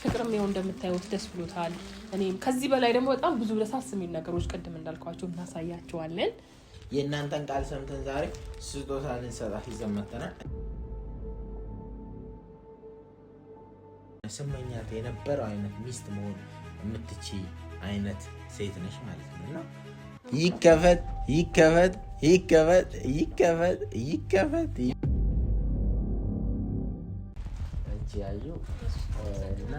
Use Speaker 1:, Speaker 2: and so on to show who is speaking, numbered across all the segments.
Speaker 1: ፍቅርም ይኸው እንደምታዩት ደስ ብሎታል። እኔም ከዚህ በላይ ደግሞ በጣም ብዙ ደሳስ የሚል ነገሮች ቅድም እንዳልኳችሁ እናሳያቸዋለን።
Speaker 2: የእናንተን ቃል ሰምተን ዛሬ ስጦታ ልንሰጣት ይዘን መጥተናል። ስመኛት የነበረው አይነት ሚስት መሆን የምትችይ አይነት ሴት ነሽ ማለት ነው እና ይከፈት ይከፈት ይከፈት ይከፈት ይከፈት እቺ ያዩ እና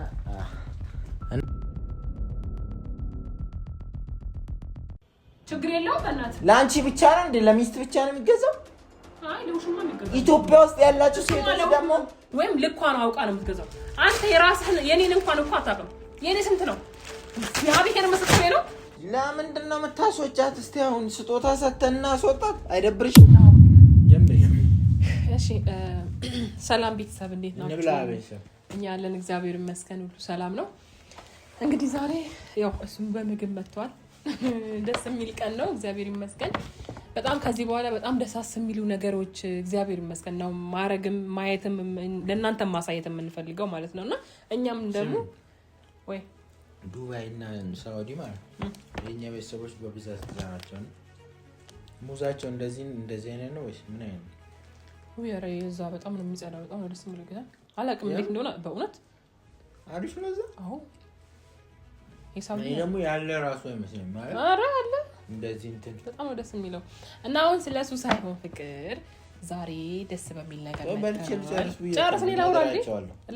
Speaker 1: ችግር የለውም። በእናትህ
Speaker 2: ለአንቺ ብቻ ነው እንዴ? ለሚስት ብቻ ነው የሚገዛው?
Speaker 1: አይ ለውሽማ የሚገዛው
Speaker 2: ኢትዮጵያ ውስጥ ያላችሁ ሴቶች ደግሞ
Speaker 1: ወይም ልኳን አውቃ ነው የምትገዛው። አንተ የራስህን የኔን እንኳን አታውቅም። የኔ ስንት ነው? ያቢከን መስከረ ነው።
Speaker 2: ለምንድን ነው የምታስወጫት? እስቲ አሁን ስጦታ ሰተና አስወጣት። አይደብርሽም? ጀምሪ።
Speaker 1: እሺ ሰላም ቤተሰብ እንዴት ናችሁ?
Speaker 2: እንብላ ቤተሰብ።
Speaker 1: እኛ ያለን እግዚአብሔር ይመስገን ሁሉ ሰላም ነው። እንግዲህ ዛሬ ያው እሱም በምግብ መጥቷል። ደስ የሚል ቀን ነው። እግዚአብሔር ይመስገን። በጣም ከዚህ በኋላ በጣም ደሳስ የሚሉ ነገሮች እግዚአብሔር ይመስገን ነው ማረግም ማየትም ለእናንተም ማሳየት የምንፈልገው ማለት ነውና እኛም ደግሞ ወይ
Speaker 2: ዱባይ እና ሳውዲ ማለት የኛ ቤተሰቦች በብዛት ዛራቸው ነው። ሙዛቸው እንደዚህ አይነት ነው ወይስ ምን አይነት ነው?
Speaker 1: ወይ ኧረ እዛ በጣም ነው የሚጸዳው። በጣም ነው ደስ የሚለው ግን አላውቅም እንዴት እንደሆነ በእውነት
Speaker 2: አሪፍ ነው እዛ።
Speaker 1: አዎ ሂሳብ
Speaker 2: ነው ደግሞ ያለ ራሱ አይመስልም ማለት
Speaker 1: ኧረ አለ
Speaker 2: እንደዚህ እንትን
Speaker 1: በጣም ነው ደስ የሚለው እና አሁን ስለሱ ሳይሆን ፍቅር ዛሬ ደስ በሚል ነገር ጨርስ ነው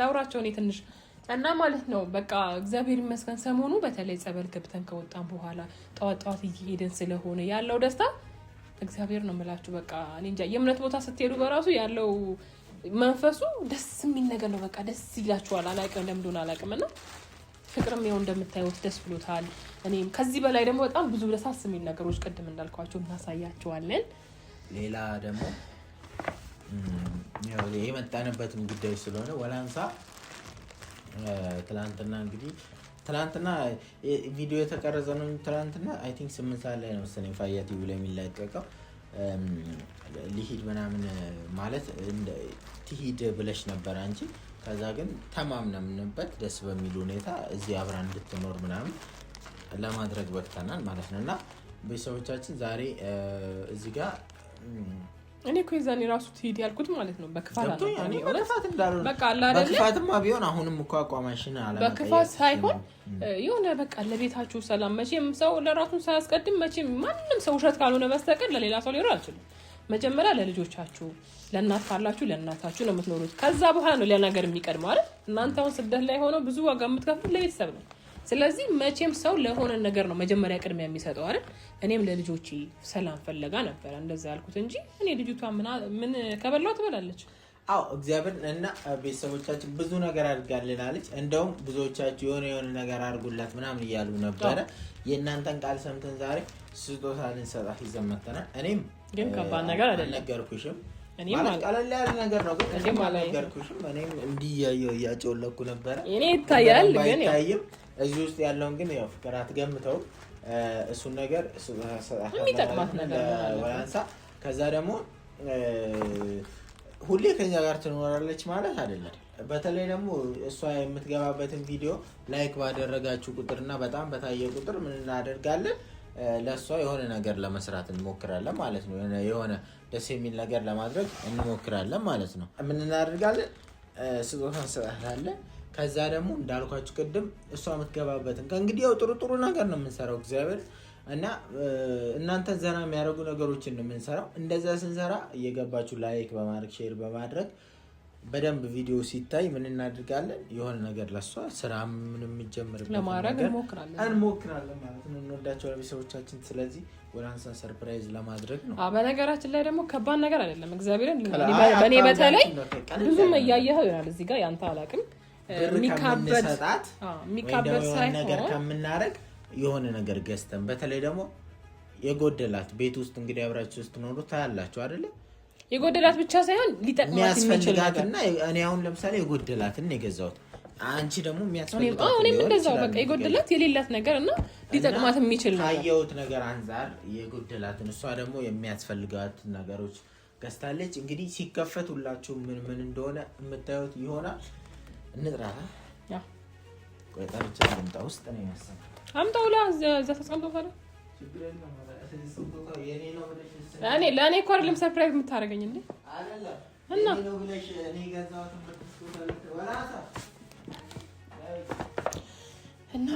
Speaker 1: ላውራቸው ነው ትንሽ እና ማለት ነው በቃ እግዚአብሔር ይመስገን። ሰሞኑ በተለይ ጸበል ገብተን ከወጣን በኋላ ጠዋት እየሄድን ስለሆነ ያለው ደስታ እግዚአብሔር ነው የምላችሁ። በቃ እኔ እንጃ የእምነት ቦታ ስትሄዱ በራሱ ያለው መንፈሱ ደስ የሚል ነገር ነው። በቃ ደስ ይላችኋል። አላውቅም ለምን እንደሆነ አላውቅምና ፍቅርም ይኸው እንደምታዩት ደስ ብሎታል። እኔም ከዚህ በላይ ደግሞ በጣም ብዙ ደሳስ የሚል ነገሮች ቅድም እንዳልኳችሁ እናሳያቸዋለን።
Speaker 2: ሌላ ደግሞ ያው የመጣንበትም ጉዳይ ስለሆነ ወላንሳ ትላንትና ቪዲዮ የተቀረጸ ነው። ትላንትና አይ ቲንክ 8 ሰዓት ላይ ነው መሰለኝ ፋያ ቲቪ ላይ የሚለቀቀው። ሊሂድ ምናምን ማለት ትሂድ ብለሽ ነበር አንቺ። ከዛ ግን ተማምነንበት ደስ በሚል ሁኔታ እዚህ አብራን እንድትኖር ምናምን ለማድረግ በቅተናል ማለት ነው እና ቤተሰቦቻችን ዛሬ እዚህ ጋር
Speaker 1: እኔ እኮ የዛኔ ራሱ ትሄድ ያልኩት ማለት ነው በክፋት
Speaker 2: እንዳልሆነ በቃ አይደለ በክፋትማ ቢሆን አሁንም እኮ አቋማሽን አላማጣ
Speaker 1: በክፋት ሳይሆን የሆነ በቃ ለቤታችሁ ሰላም። መቼም ሰው ለራሱን ሳያስቀድም መቼም ማንም ሰው ውሸት ካልሆነ በስተቀር ለሌላ ሰው ሊኖር አይችልም። መጀመሪያ ለልጆቻችሁ ለእናት ካላችሁ ለእናታችሁ ነው የምትኖሩት። ከዛ በኋላ ነው ለነገር የሚቀድመው አይደል? እናንተ አሁን ስደት ላይ ሆነው ብዙ ዋጋ የምትከፍሉት ለቤተሰብ ነው። ስለዚህ መቼም ሰው ለሆነ ነገር ነው መጀመሪያ ቅድሚያ የሚሰጠው አይደል? እኔም ለልጆቼ ሰላም ፈለጋ ነበር እንደዛ ያልኩት እንጂ እኔ ልጅቷ ምን ከበላው ትበላለች።
Speaker 2: አዎ እግዚአብሔር እና ቤተሰቦቻችን ብዙ ነገር አድርጋልናለች። እንደውም ብዙዎቻችሁ የሆነ ነገር አድርጉላት ምናምን እያሉ ነበረ። የእናንተን ቃል ሰምተን ዛሬ ስጦታ ልንሰጣት ይዘን መጥተናል። እኔም
Speaker 1: ግን ከባድ ነገር አይደለም
Speaker 2: ነገርኩሽም ማለት ቀለል ያለ ነገር ነው። ግን እኔም ነገርኩሽም እኔም እንዲያየው እያጨወለኩ ነበረ።
Speaker 1: እኔ ይታያል ግን
Speaker 2: አይታይም። እዚህ ውስጥ ያለውን ግን ያው ፍቅር አትገምተው። እሱን ነገር
Speaker 1: የሚጠቅማት ነገር
Speaker 2: ወላንሳ ከዛ ደግሞ ሁሌ ከኛ ጋር ትኖራለች ማለት አይደለም። በተለይ ደግሞ እሷ የምትገባበትን ቪዲዮ ላይክ ባደረጋችሁ ቁጥርና በጣም በታየ ቁጥር ምን እናደርጋለን? ለሷ የሆነ ነገር ለመስራት እንሞክራለን ማለት ነው። የሆነ ደስ የሚል ነገር ለማድረግ እንሞክራለን ማለት ነው። ምን እናደርጋለን? ስጦታ እንሰጣለን። ከዛ ደግሞ እንዳልኳችሁ ቅድም እሷ የምትገባበትን ከእንግዲህ ያው ጥሩ ነገር ነው የምንሰራው እግዚአብሔር እና እናንተን ዘና የሚያደርጉ ነገሮችን ነው የምንሰራው። እንደዛ ስንሰራ እየገባችሁ ላይክ በማድረግ ሼር በማድረግ በደንብ ቪዲዮ ሲታይ ምን እናደርጋለን? የሆነ ነገር ለሷ ስራ ምንም የሚጀምርበት
Speaker 1: ለማድረግ
Speaker 2: እንሞክራለን ማለት ነው። እንወዳቸዋለን ቤተሰቦቻችን። ስለዚህ ወላንሳ ሰርፕራይዝ ለማድረግ ነው።
Speaker 1: በነገራችን ላይ ደግሞ ከባድ ነገር አይደለም። እግዚአብሔርን በእኔ በተለይ ብዙም እያየኸው ይሆናል እዚህ ጋር ያንተ አላውቅም የሚካበድ ሳይሆን
Speaker 2: ነገር ከምናደርግ የሆነ ነገር ገዝተን በተለይ ደግሞ የጎደላት ቤት ውስጥ እንግዲህ አብራችሁ ስትኖሩ ታያላችሁ አይደለ?
Speaker 1: የጎደላት ብቻ ሳይሆን ሊጠቅማት የሚችል ነገር
Speaker 2: እና እኔ አሁን ለምሳሌ የጎደላትን የገዛሁት አንቺ ደግሞ የሚያስፈልጋት
Speaker 1: እኔም እንደዛው በቃ የጎደላት የሌላት ነገር እና ሊጠቅማት የሚችል ነገር
Speaker 2: ካየሁት ነገር አንፃር የጎደላትን እሷ ደግሞ የሚያስፈልጋት ነገሮች ገዝታለች። እንግዲህ ሲከፈት ሁላችሁ ምን እንደሆነ የምታዩት ይሆናል። እንጥራታ በጣም ብቻ ልምጣ ውስጥ ነው ያሰማው
Speaker 1: አምጣው እዛ ተስቀምጠው ታዲያ እኔ ለእኔ እኮ አይደለም ሰርፕራይዝ የምታደርገኝ እንዴ
Speaker 2: አይደለም
Speaker 1: እና
Speaker 2: ነው ብለሽ እኔ ገዛሁት
Speaker 1: እና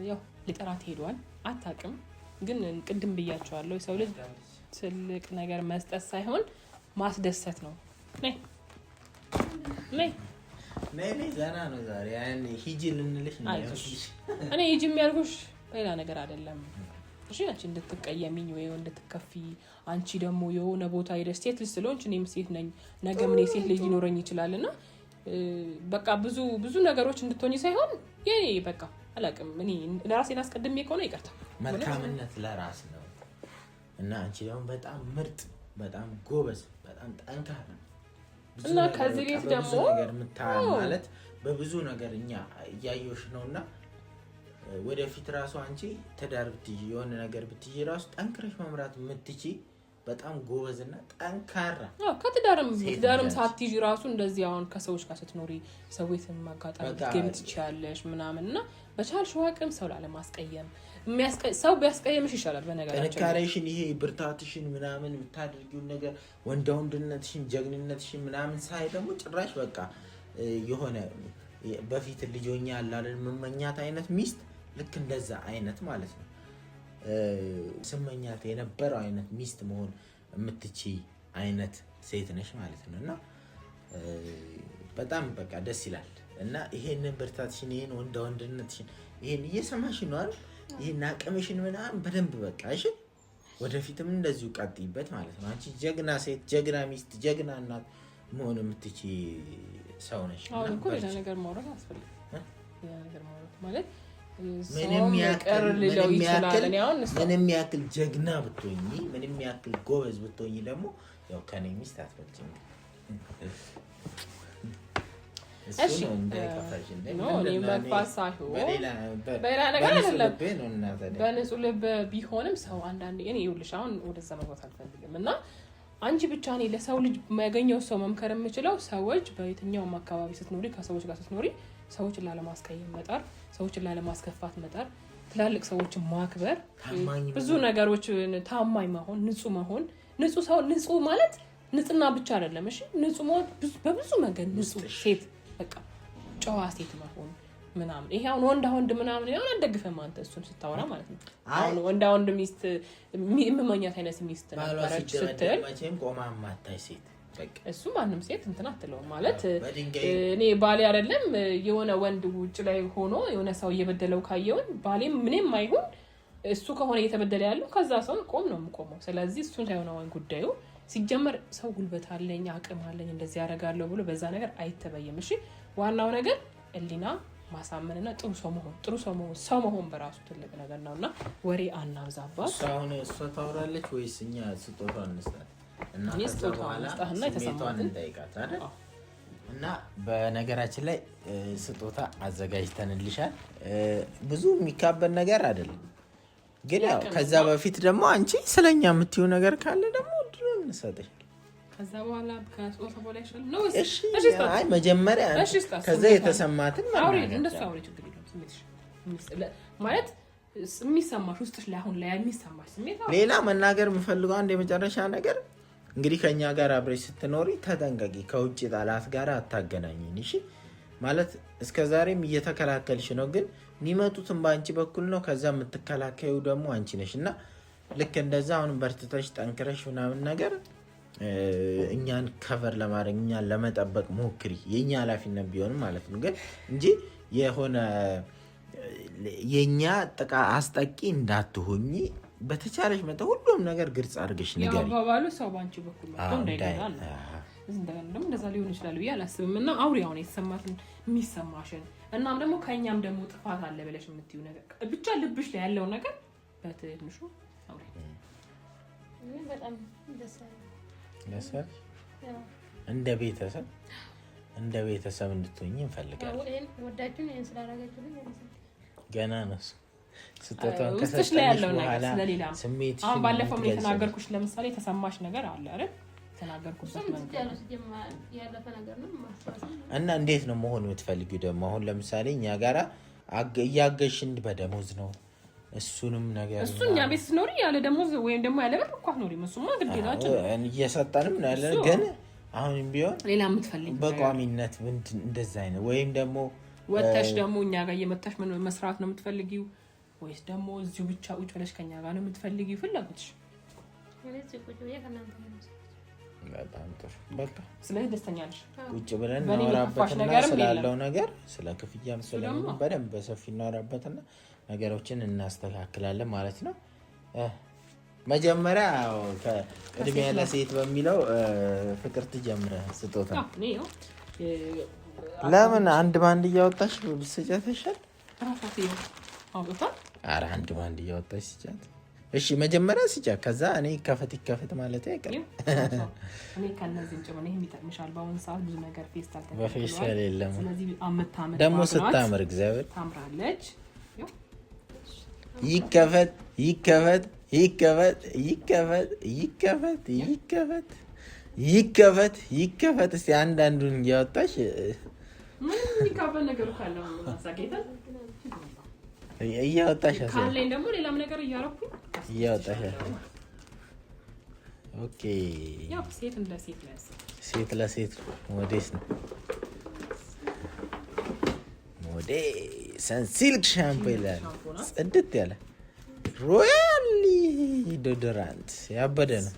Speaker 1: ያው ሊጠራት ሄዷል። አታውቅም ግን ቅድም ብያቸዋለሁ የሰው ልጅ ትልቅ ነገር መስጠት ሳይሆን ማስደሰት ነው። ነይ
Speaker 2: ዘና ነው ዛሬ ያኔ ሂጂ ልንልሽ ነው።
Speaker 1: እኔ ሂጂ የሚያልኩሽ ሌላ ነገር አይደለም። እሺ አንቺ እንድትቀየሚኝ ወይ እንድትከፊ አንቺ ደግሞ የሆነ ቦታ ሄደሽ ሴት ልጅ ስለሆንሽ እኔም ሴት ነኝ ነገ ምን ሴት ልጅ ሊኖረኝ ይችላልና በቃ ብዙ ነገሮች እንድትሆኚ ሳይሆን የኔ በቃ አላውቅም እኔ ለራሴን አስቀድሜ ከሆነ ይቅርታ።
Speaker 2: መልካምነት ለራስ ነው እና አንቺ ደግሞ በጣም ምርጥ በጣም ጎበዝ በጣም ጠንካራ
Speaker 1: እና ከዚህ ቤት ደግሞ
Speaker 2: ነገር ማለት በብዙ ነገር እኛ እያየሁሽ ነውና ወደፊት ራሱ አንቺ ትዳር ብትይ የሆነ ነገር ብትይ ራሱ ጠንክረሽ መምራት የምትችይ በጣም ጎበዝና ጠንካራ
Speaker 1: ከትዳርም ሳትይጂ ራሱ እንደዚህ አሁን ከሰዎች ጋር ስትኖሪ ሰዎችን ማጋጣሚ ልትገምት ትችያለሽ ምናምንና በቻልሽው አቅም ሰው ላለማስቀየም ሰው ቢያስቀየምሽ ይሻላል። በነገራችን
Speaker 2: ጠንካራሽን ይሄ ብርታትሽን ምናምን የምታደርጊውን ነገር ወንድነትሽን ጀግንነትሽን ምናምን ሳይ ደግሞ ጭራሽ በቃ የሆነ በፊት ልጆኛ ያላልን መመኛት አይነት ሚስት ልክ እንደዛ አይነት ማለት ነው ስመኛት የነበረው አይነት ሚስት መሆን የምትችይ አይነት ሴት ነሽ ማለት ነው። እና በጣም በቃ ደስ ይላል። እና ይሄንን ብርታትሽን ይሄን ወንድነትሽን ይሄን እየሰማሽ ነው አይደል? ይሄን አቅምሽን ምናምን በደንብ በቃ እሺ፣ ወደፊትም እንደዚሁ ቀጥይበት ማለት ነው። አንቺ ጀግና ሴት፣ ጀግና ሚስት፣ ጀግና እናት መሆን የምትችይ ሰው ነሽ።
Speaker 1: አሁን እኮ ሌላ ነገር ማውራት አስፈልግ ሌላ ነገር ማውራት ማለት
Speaker 2: ምንም ያክል ጀግና ብትሆኚ ምንም ያክል ጎበዝ ብትሆኚ ደግሞ ያው ከኔ ሚስት አትበልጭም።
Speaker 1: እሺ በንጹህ ልብ ቢሆንም ሰው አንዳንዴ እኔ ይኸውልሽ አሁን ወደዛ መግባት አልፈልግም እና አንቺ ብቻ እኔ ለሰው ልጅ የማያገኘው ሰው መምከር የምችለው ሰዎች በየትኛውም አካባቢ ስትኖሪ ከሰዎች ጋር ስትኖሪ ሰዎችን ላለማስቀየም መጣር፣ ሰዎችን ላለማስከፋት መጣር፣ ትላልቅ ሰዎችን ማክበር፣ ብዙ ነገሮች ታማኝ መሆን፣ ንጹህ ሰው ንጹህ ማለት ንጽህና ብቻ አይደለም። እሺ ንጹህ ማለት በብዙ መንገድ ንጹህ ሴት በቃ ጨዋ ሴት መሆን ምናምን ይሄ አሁን ወንድ ምናምን ያው አደግፈም አንተ እሱን ስታወራ ማለት ነው። አሁን ወንድ ሚስት የምመኛት አይነት ሚስት ነበረች ስትል
Speaker 2: መቼም ቆማ ማታይ ሴት በቃ
Speaker 1: እሱ ማንም ሴት እንትን አትለው ማለት እኔ ባሌ አይደለም የሆነ ወንድ ውጭ ላይ ሆኖ የሆነ ሰው እየበደለው ካየውን ባሌ ምንም አይሁን እሱ ከሆነ እየተበደለ ያለው ከዛ ሰው ቆም ነው የምቆመው። ስለዚህ እሱን ሳይሆን ጉዳዩ ሲጀመር ሰው ጉልበት አለኝ አቅም አለኝ እንደዚህ ያደርጋለሁ ብሎ በዛ ነገር አይተበየም። እሺ ዋናው ነገር እሊና ማሳመንና ጥሩ ሰው መሆን በራሱ ትልቅ ነገር ነውና ወሬ አናብዛባት።
Speaker 2: እሷ ታወራለች ወይስ እኛ ስጦታ እንስጣት እና
Speaker 1: ስጦታና
Speaker 2: የተሰማትን እንጠይቃት አይደል? እና በነገራችን ላይ ስጦታ አዘጋጅተንልሻል። ብዙ የሚካበድ ነገር አይደለም ግን ያው ከዛ በፊት ደግሞ አንቺ ስለኛ የምትይው ነገር ካለ ደግሞ ድሮ እንሰጥሽ
Speaker 1: ከዛ በኋላ ከስጦታ በኋላ ይሻላል ነው።
Speaker 2: እሺ አይ መጀመሪያ ከዛ የተሰማትን
Speaker 1: እንደሱ አውሪ ችግር የለውም። ስሜትሽ ማለት የሚሰማሽ ውስጥሽ ላይ አሁን ላይ የሚሰማሽ ስሜት
Speaker 2: ሌላ መናገር የምፈልገው አንድ የመጨረሻ ነገር እንግዲህ ከኛ ጋር አብረሽ ስትኖሪ ተጠንቀቂ፣ ከውጭ ጠላት ጋር አታገናኝኝ። እሺ ማለት እስከዛሬም እየተከላከልሽ ነው ግን የሚመጡትን በአንቺ በኩል ነው። ከዛ የምትከላከዩ ደግሞ አንቺ ነሽ እና ልክ እንደዛ አሁን በርትተሽ ጠንክረሽ ምናምን ነገር እኛን ከቨር ለማድረግ እኛን ለመጠበቅ ሞክሪ። የኛ ኃላፊነት ቢሆንም ማለት ነው ግን እንጂ የሆነ የኛ አስጠቂ እንዳትሆኚ በተቻለሽ መጠን ሁሉም ነገር ግልጽ አድርገሽ ንገሪ።
Speaker 1: ያው ባባሉ ሰው ባንቺ በኩል ነው እንዳይገናል እንደዛ ሊሆን ይችላል ብዬ አላስብም። እና አውሪ አሁን የተሰማትን የሚሰማሽን እናም ደግሞ ከኛም ደግሞ ጥፋት አለ ብለሽ የምትዩ ነገር ብቻ ልብሽ ላይ ያለው ነገር በትንሹ አውሪ።
Speaker 3: በጣም ደስ
Speaker 2: እንደ ቤተሰብ እንድትሆኚ እንፈልጋለን።
Speaker 3: ወዳችሁን ይሄን ስላደረጋችሁልኝ
Speaker 2: ገና ነው ስጦታውን
Speaker 1: ከሰጠሽ ላይ ያለው ነገር ስለሌላ ስሜት አሁን ባለፈው ምን የተናገርኩሽ ለምሳሌ የተሰማሽ ነገር አለ አይደል? ተናገርኩበት
Speaker 2: እና እንዴት ነው መሆን የምትፈልጊው ደግሞ? አሁን ለምሳሌ እኛ ጋራ እያገሽን በደሞዝ ነው እሱንም ነገር
Speaker 1: እሱ እኛ ቤት ስትኖሪ ያለ ደሞዝ ወይም ደግሞ ያለ ብር እኮ አትኖሪም። እሱማ ግዴታችን
Speaker 2: እየሰጠንም ነው ያለ። ግን አሁንም ቢሆን
Speaker 1: ሌላ የምትፈልጊው
Speaker 2: በቋሚነት ምንድን እንደዛ አይነት ወይም ደግሞ
Speaker 1: ወተሽ ደግሞ እኛ ጋር እየመጣሽ መስራት ነው የምትፈልጊው ወይስ ደግሞ እዚሁ ብቻ ቁጭ ብለሽ ከኛ ጋር ነው የምትፈልጊው? ፍላጎትሽ
Speaker 2: በጣም ጥሩ። በቃ
Speaker 1: ስለዚህ ደስተኛ ነሽ?
Speaker 2: ቁጭ ብለን እናወራበትና ስላለው ነገር ስለ ክፍያም ስለምን በደንብ በሰፊ እናወራበትና ነገሮችን እናስተካክላለን ማለት ነው። መጀመሪያ ከእድሜ ለሴት በሚለው ፍቅር ትጀምረህ ስጦታ ለምን አንድ ባንድ እያወጣሽ ብትሰጫት ይሻል? ኧረ አንድ ባንድ እያወጣሽ ስጫት። እሺ መጀመሪያ ስጫት፣ ከዛ እኔ ይከፈት ማለት አይቀርም።
Speaker 1: እኔ ከነዚህ ጭም ነው የሚጠቅምሻል። በአሁን ሰዓት ብዙ ነገር ፌስታል ተከፍቷል።
Speaker 2: በፌስታል የለም።
Speaker 1: ስለዚህ አመታመት
Speaker 2: ደግሞ ስታምር እግዚአብሔር
Speaker 1: ታምራለች።
Speaker 2: ይከፈት ይከፈት ይከፈት ይከፈት ይከፈት ይከፈት ይከፈት ይከፈት። እስቲ አንዳንዱን እያወጣሽ
Speaker 1: ምን የሚካፈል ነገር ካለ ማሳጌታ
Speaker 2: እያወጣሽ
Speaker 1: ካለኝ ደግሞ ሌላም ነገር እያረኩኝ
Speaker 2: እያወጣሽ። ኦኬ
Speaker 1: ያው ሴት እንደ ሴት ነው።
Speaker 2: ሴት ለሴት ሞዴስ ነው። ሰንሲልክ ሻምፖ ይላል። ጽድት ያለ ሮያል ዶዶራንት ያበደ ነው።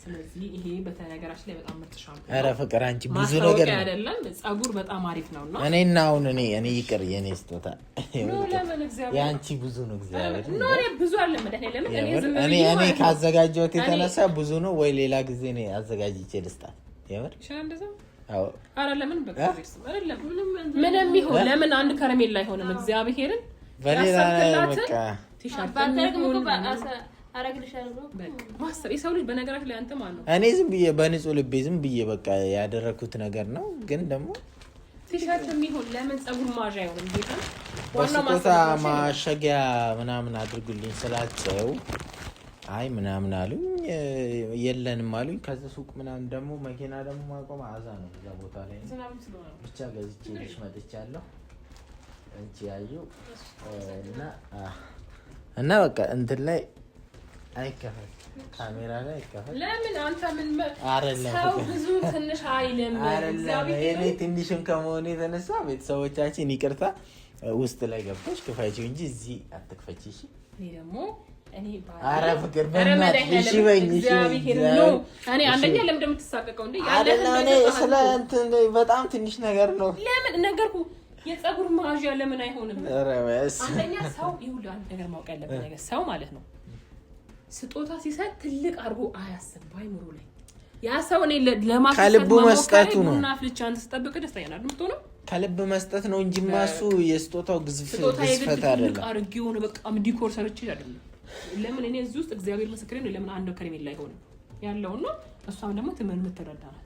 Speaker 1: ስለዚህ ይሄ በተነገራችን ላይ በጣም ምርጥ ሻምፖ።
Speaker 2: ኧረ ፍቅር አንቺ ብዙ ነገር ነው
Speaker 1: አይደለም፣ ጸጉር በጣም አሪፍ ነውና
Speaker 2: እኔና አሁን እኔ ይቅር የኔ ስጦታ ያንቺ ብዙ ነው። እግዚአብሔር
Speaker 1: ነው እኔ ብዙ አለ ማለት ለምን
Speaker 2: እኔ ካዘጋጀሁት የተነሳ ብዙ ነው ወይ ሌላ ጊዜ ነው አዘጋጅቼ ልስጣት። የምር
Speaker 1: እንደዛ
Speaker 2: አዎ።
Speaker 1: ኧረ ለምን በቃ አይደለም ምንም ይሁን ለምን አንድ ከረሜላ አይሆንም? እግዚአብሔርን
Speaker 2: በሌላ በቃ
Speaker 1: ቲሸርት ማሰብ የሰው ልጅ በነገራችን ላይ አንተ ማለት ነው።
Speaker 2: እኔ ዝም ብዬ በንጹህ ልቤ ዝም ብዬ በቃ ያደረኩት ነገር ነው። ግን ደግሞ
Speaker 1: ቲሸርት የሚሆን ለምን ጸጉር ማዣ አይሆንም? ጌታ
Speaker 2: በስጦታ ማሸጊያ ምናምን አድርጉልኝ ስላቸው አይ ምናምን አሉኝ። የለንም አሉኝ። ከዛ ሱቅ ምናምን ደግሞ መኪና ደግሞ ማቆም አዛ ነው እዛ ቦታ ላይ ብቻ ገዝቼ ልሽ መጥቻለሁ። እንቺ ያዩ እና በቃ እንትን ላይ አይከፈል ካሜራ ላይ አይከፈል።
Speaker 1: ለምን አንተ ምን
Speaker 2: አይደለም
Speaker 1: ሰው ብዙ ትንሽ አይልም።
Speaker 2: እኔ ትንሽም ከመሆኑ የተነሳ ቤተሰቦቻችን ይቅርታ ውስጥ ላይ ገብተሽ ክፈቺው እንጂ እዚህ አትክፈቺ። እሺ
Speaker 1: እኔ ደግሞ
Speaker 2: ኧረ ፍቅር በእናትሽ እሺ በይኝ።
Speaker 1: እኔ አንደኛ ለምን እንደምትሳቀቀው እንዴ
Speaker 2: እኔ ስለ እንትን በጣም ትንሽ ነገር ነው።
Speaker 1: ለምን ነገርኩ የጸጉር ማዣ ለምን አይሆንም? አንደኛ ሰው ይሁን አንድ ነገር ማወቅ ያለበት ነገር ሰው ማለት ነው ስጦታ ሲሰጥ ትልቅ አድርጎ አያስብ። ባይምሮ ላይ ያ ሰው እኔ ለማስፈት
Speaker 2: ከልቡ መስጠቱ ነው።
Speaker 1: እና ፍልቻን ተጠብቀ ደስተኛ ነው የምትሆነው።
Speaker 2: ከልብ መስጠት ነው እንጂ ማሱ የስጦታው ግዝፈት አይደለም።
Speaker 1: አርጊው ነው በቃ ዲኮር ሰርች አይደለም። ለምን እኔ እዚህ ውስጥ እግዚአብሔር ምስክሬ ነው ለምን አንድ ከረሜላ አይሆንም ያለው ነው። እሷም ደግሞ ትምን የምትረዳናት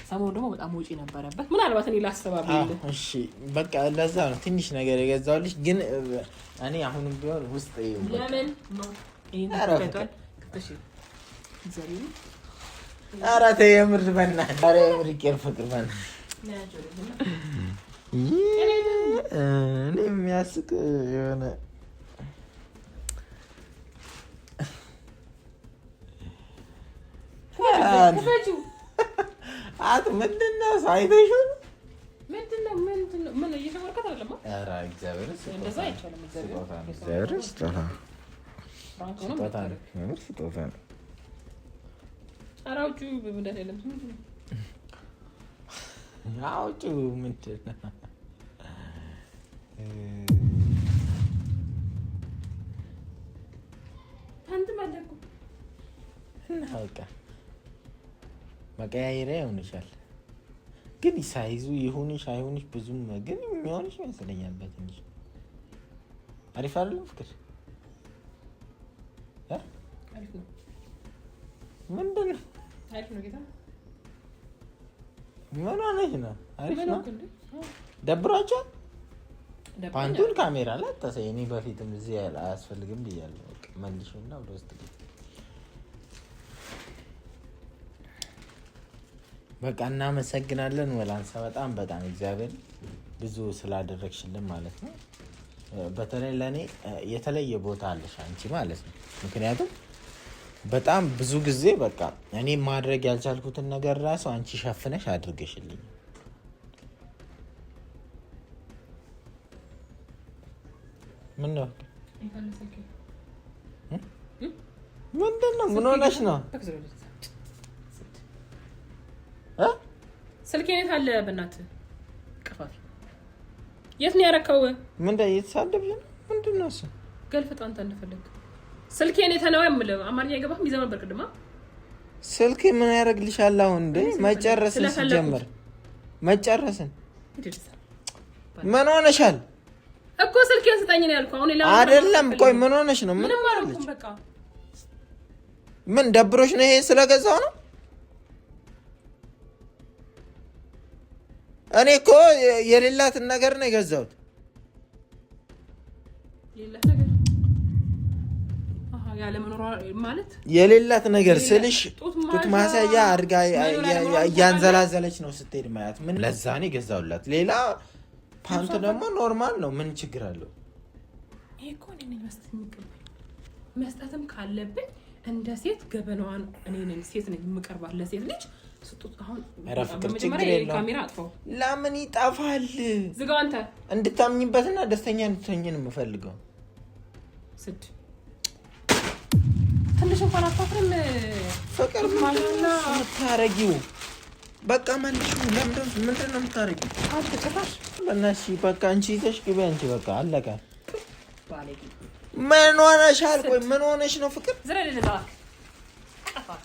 Speaker 1: ሰሞኑን ደግሞ በጣም ወጪ ነበረበት። ምናልባት እኔ ላስተባብል
Speaker 2: እሺ በቃ ለዛ ነው ትንሽ ነገር የገዛውልሽ። ግን እኔ አሁንም ቢሆን ውስጥ
Speaker 1: ለምን ነው
Speaker 2: ኧረ ተይ የምር በእናትህ ኧረ የምር ይቅር ፍቅር በእናትህ እኔ የሚያስቅ የሆነ አት ምንድን ነው ሳይተሽው
Speaker 1: ምንድን ነው ምን እየተወርከት አይደለም?
Speaker 2: ኧረ እግዚአብሔር
Speaker 1: እንደዛ አይቻልም።
Speaker 2: እግዚአብሔር ስጦታ ስጦታ ነው።
Speaker 1: ኧረ አውጪው በምንድን የለም
Speaker 2: አውጪው ምንድን ነው
Speaker 1: አንተ ማለቁ
Speaker 2: እና በቃ መቀያየሪያ ይሆንሻል። ግን ሳይዙ ይሁንሽ አይሁንሽ ብዙም ግን የሚሆንሽ ይመስለኛል። በትንሽ አሪፍ አይደለም ፍቅር?
Speaker 1: አሪፍ ነው።
Speaker 2: ምንድን ነው
Speaker 1: አሪፍ ነው ጌታ?
Speaker 2: ምን ሆነሽ ነው? አሪፍ ነው። ደብሯቸዋል። ፓንቱን ካሜራ ላይ አታሳይ። እኔ በፊትም እዚህ አያስፈልግም ብያለሁ። በቃ መልሽውና ወደ ውስጥ በቃ እናመሰግናለን ወላንሳ በጣም እግዚአብሔር ብዙ ስላደረግሽልን ማለት ነው። በተለይ ለኔ የተለየ ቦታ አለሽ አንቺ ማለት ነው። ምክንያቱም በጣም ብዙ ጊዜ በቃ እኔ ማድረግ ያልቻልኩትን ነገር ራሱ አንቺ ሸፍነሽ አድርገሽልኝ። ምን ነው ምንድነው? ምን ሆነሽ ነው?
Speaker 1: ስልኬን የት አለ? በእናትህ ቀፋፊ የት ነው ያረከው?
Speaker 2: ምንድነው እየተሳደብሽ ነው? ምንድነው እሱ?
Speaker 1: ገልፍጥ አንተ እንደፈለግ ስልኬን የተነው የምለው አማርኛ አይገባም። ይዘው ነበር ቅድማ
Speaker 2: ስልክ ምን ያደርግልሻል? አሁን እንደ መጨረስን ሲጀምር መጨረስን ምን ሆነሻል
Speaker 1: እኮ? ስልኬን ስጠኝ ነው ያልኩህ። አሁን ሌላ
Speaker 2: አይደለም። ቆይ ምን ሆነሽ ነው? ምን ማለት ነው?
Speaker 1: በቃ
Speaker 2: ምን ደብሮሽ ነው? ይሄ ስለገዛው ነው? እኔ እኮ የሌላትን ነገር ነው የገዛሁት። የሌላት ነገር ስልሽ ጡት ማሳያ አድርጋ እያንዘላዘለች ነው ስትሄድ ማያት። ምን ለዛ ነው የገዛሁላት። ሌላ ፓንት ደግሞ ኖርማል ነው። ምን ችግር አለው?
Speaker 1: ይሄ እኮ እኔ ነኝ መስጠትም ካለብኝ እንደ ሴት ገበናዋን እኔ ነኝ ሴት ነኝ የምቀርባት ለሴት ልጅ ስጡት። አሁን
Speaker 2: ፍቅር ችግር የለውም።
Speaker 1: ካሜራ አጥፋው።
Speaker 2: ለምን ይጠፋል?
Speaker 1: ዝጋው። አንተ
Speaker 2: እንድታምኝበትና ደስተኛ እንድትሆኝ ነው የምፈልገው።
Speaker 1: ስድ ትንሽ እንኳን አታፍርም?
Speaker 2: ፍቅር ማለና አታረጊው። በቃ መልሽ። ምንድን ነው የምታረጊው?
Speaker 1: አትጨራሽ
Speaker 2: በእናትሽ በቃ አንቺ ይዘሽ ግቢ። አንቺ በቃ አለቀ።
Speaker 1: ባለጌ
Speaker 2: ምን ሆነሻል? ቆይ ምን ሆነሽ ነው ፍቅር?
Speaker 1: ዝረልልዛ ቀፋፊ።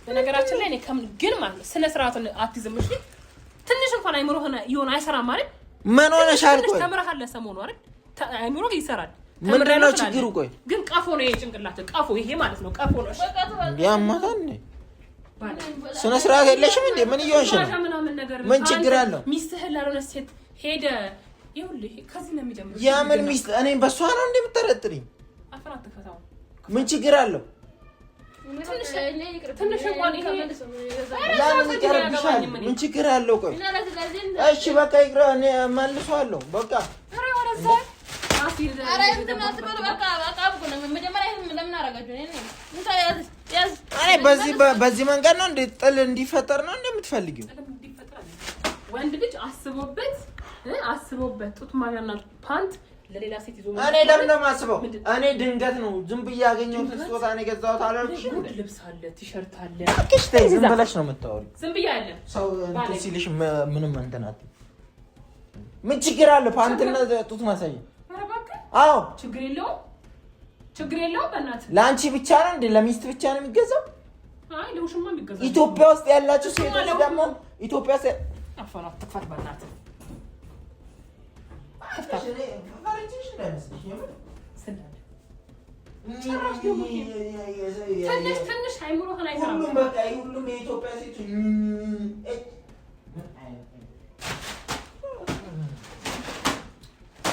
Speaker 1: በነገራችን ላይ እኔ ግን ማለት ስነ ስርዓቱን አትይዝም። እሺ ትንሽ እንኳን አይምሮ ሆነ ይሆን አይሰራም ማለት
Speaker 2: ምን ሆነሻል? ቆይ
Speaker 1: ተምረሃል ሰሞኑ አይደል? አይምሮ ይሰራል።
Speaker 2: ምንድን ነው ችግሩ? ቆይ
Speaker 1: ግን ቀፎ ነው ይሄ ጭንቅላት ቀፎ፣ ይሄ ማለት ነው ቀፎ ነው። እሺ
Speaker 2: ያማታል ነኝ ስነ ስርዓት የለሽም እንዴ? ምን እየሆንሽ ነው? ምን ችግር አለው?
Speaker 1: ሚስትህ ላልሆነ ሴት ሄደ ይኸውልህ፣ ከዚህ ነው የሚጀምረው።
Speaker 2: የምን ሚስት? እኔ በሷ ነው እንዴ የምትጠረጥሪኝ?
Speaker 1: አፈራት ተፈታው።
Speaker 2: ምን ችግር አለው?
Speaker 1: ትንሽ እንኳን ይሄ
Speaker 2: ለምን ይቀርብሻል? ምን ችግር አለው? ቆይ እሺ በቃ ይቅር፣ እኔ መልሷለሁ። በቃ በዚህ መንገድ ነው እንዴ ጥል እንዲፈጠር ነው እንደምትፈልጊው?
Speaker 1: ወንድ ልጅ አስቦበት ጡት ማያና ፓንት ለሌላ ሴት ይዞ
Speaker 2: እኔ ለምን ነው የማስበው? እኔ ድንገት ነው ዝም ብዬ ያገኘሁት ስጦታ ነው የገዛሁት አላልኩሽ እንዴ?
Speaker 1: ልብስ አለ፣ ቲሸርት አለ።
Speaker 2: እሺ ተይ፣ ዝም ብለሽ ነው የምታወሪው።
Speaker 1: ዝም ብዬ አለ
Speaker 2: ሰው እንትን ሲልሽ ምንም እንትን አትይ። ምን ችግር አለ? ፓንትና ጡት ማሳያ። አዎ
Speaker 1: ችግር የለውም። በእናትህ
Speaker 2: ለአንቺ ብቻ ነው እንዴ? ለሚስት ብቻ ነው የሚገዛው?
Speaker 1: አይ ለውሽማ የሚገዛው።
Speaker 2: ኢትዮጵያ ውስጥ ያላችሁ ሴቶች ደግሞ ኢትዮጵያ
Speaker 1: አፈራት ተፈት በእናትህ ትንሽ አይምሮህን አይሰራም።
Speaker 2: ሁሉም የኢትዮጵያ ሴቶች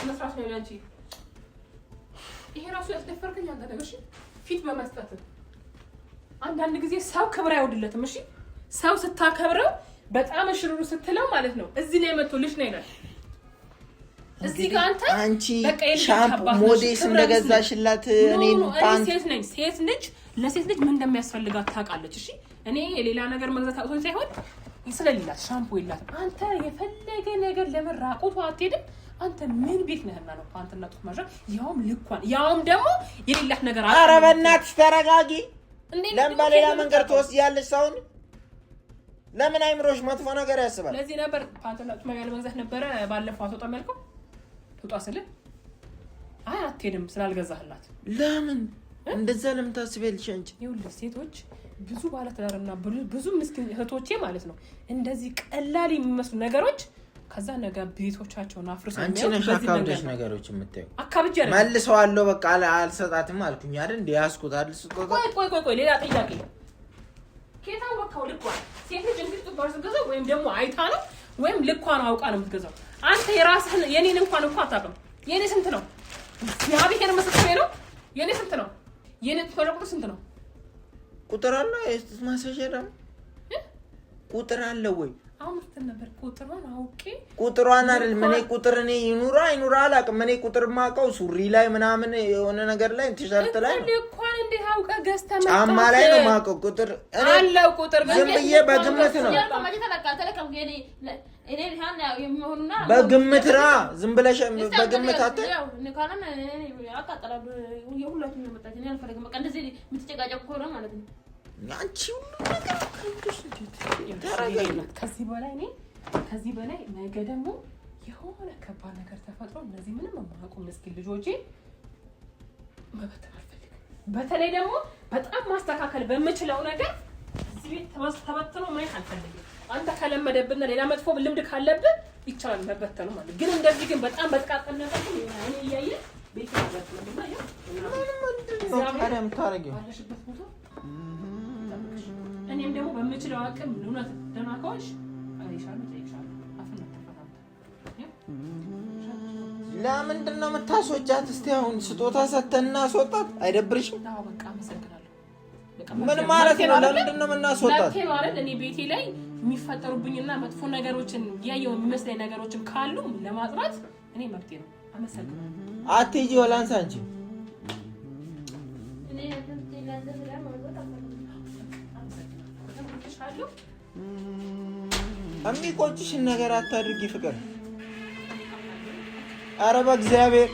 Speaker 1: መስራት ነው ያንቺ። ይሄ ራሱ ያስደፈርከኝ አንተ ነህ። እሺ ፊት በመስጠት አንዳንድ ጊዜ ሰው ክብር አይወድለትም። እሺ ሰው ስታከብረው በጣም እሽሩሩ ስትለው ማለት ነው እዚህ ላይ መጥቶልሽ ነው ይላል። እዚህ ጋር
Speaker 2: አንቺ ሻምፕ ሞዴስ እንደገዛሽላት እኔን ፓንት
Speaker 1: ሴት ልጅ ለሴት ልጅ ምን እንደሚያስፈልጋት ታውቃለች። እሺ እኔ የሌላ ነገር መግዛት አውቶኝ ሳይሆን ስለሌላት ሻምፖ የላትም። አንተ የፈለገ ነገር ለመራቆቱ አትሄድም። አንተ ምን ቤት ነህና ነው ፓንትና ጡት ማሻ ያውም ልኳን ያውም ደግሞ የሌላት ነገር አለ።
Speaker 2: ኧረ በእናትሽ ተረጋጊ። ለምን በሌላ መንገድ ትወስጃለሽ ሰውን? ለምን አይምሮሽ መጥፎ ነገር ያስባል?
Speaker 1: ለዚህ ነበር ፓንትና ጡት ማሻ ለመግዛት ነበረ ባለፈው አትወጣም ያልከው። ትውጣ ስልህ አይ አትሄድም ስላልገዛህላት።
Speaker 2: ለምን እንደዛ ለምን ታስቢያለሽ አንቺ?
Speaker 1: ይኸውልህ ሴቶች ብዙ ባለትዳርና ብዙ ምስኪን እህቶቼ ማለት ነው እንደዚህ ቀላል የሚመስሉ ነገሮች ከዛ ነገ ቤቶቻቸውን አፍርሰው
Speaker 2: አንቺ ነሽ አካብደሽ ነገሮች የምታየው።
Speaker 1: አካብጄ አይደል
Speaker 2: መልሰዋለሁ በቃ አልሰጣትም አልኩኝ አይደል እንዴ? ያስኩት አይደል ስጦታ።
Speaker 1: ቆይ ሌላ ጥያቄ ኬታው ወካው ልኳን ሴት ልጅ እንግዲህ ጥባር ገዛው ወይም ደግሞ አይታ ነው ወይም ልኳን አውቃ ነው የምትገዛው። አንተ የራስህን የኔን እንኳን አታውቅም። የኔ ስንት ነው? ያብሄር መስከረ ነው። የኔ ስንት ነው? የኔ ተቆጥሮ ስንት ነው?
Speaker 2: ቁጥር አለ። የስት ማሰሻ ደግሞ ቁጥር አለ ወይ?
Speaker 1: አሁን ነበር ቁጥሩን አውቄ
Speaker 2: ቁጥሯን አይደል ምን ቁጥር እኔ ይኑራ አላውቅም። እኔ ቁጥር ማውቀው ሱሪ ላይ ምናምን የሆነ ነገር ላይ ቲሸርት ላይ ነው።
Speaker 1: እንኳን እንዴ አውቀ ገዝተህ መጣ
Speaker 2: ጫማ ላይ ነው ማውቀው ቁጥር እኔ
Speaker 1: አለው ቁጥር
Speaker 2: ዝም ብዬ በግምት ነው በግምት ራ ዝም ብለሽ በግምት አተ
Speaker 3: ያው ንካና አቃጠላሉ የሁለቱም ነው መጣች እኔ አልፈልግም። በቃ እንደዚህ የምትጨቃጨቁ ከሆነ ማለት ነው
Speaker 2: አንቺ ሁሉ ነገር ተረጋግጥ።
Speaker 1: ከዚህ በላይ ነገ ደግሞ የሆነ ከባድ ነገር ተፈጥሮ እነዚህ ምንም የማያውቁ ምስኪን ልጆቼ መበተን አልፈልግም። በተለይ ደግሞ በጣም ማስተካከል በምችለው ነገር እዚህ ቤት ተበትኖ ማየት አልፈልግም። አንተ ከለመደብና ሌላ መጥፎ ልምድ ካለብህ ይቻላል መበተኑ ማለት ግን እንደዚህ ግን በጣም በጥቃቅን ነገር ግን እኔ እያየ ቤት ተበትኖና ያ
Speaker 2: ምንም ታረም ታረጊው
Speaker 1: ባለሽበት ቦታ እኔም ደግሞ በምችለው አቅም እውነት ደህና ከሆንሽ አይሻልም ትይሻለሽ አፍን ተፈታታ
Speaker 2: ለምንድን ነው የምታስወጫት? እስቲ አሁን ስጦታ ሰተና አስወጣት አይደብርሽም?
Speaker 1: አዎ በቃ አመሰግናለሁ።
Speaker 2: ምን ማለት ነው? ለምንድን ነው የምናስወጣት?
Speaker 1: ለኬ ማለት እኔ ቤቴ ላይ የሚፈጠሩብኝና መጥፎ ነገሮችን ያየው የሚመስለኝ ነገሮችን ካሉ ለማጥራት እኔ መብቴ ነው። አመሰግናለሁ።
Speaker 2: አትይጂ ወላንሳ አንቺ
Speaker 3: እኔ
Speaker 2: የሚቆጭሽን ነገር አታድርጊ ፍቅር። ኧረ በእግዚአብሔር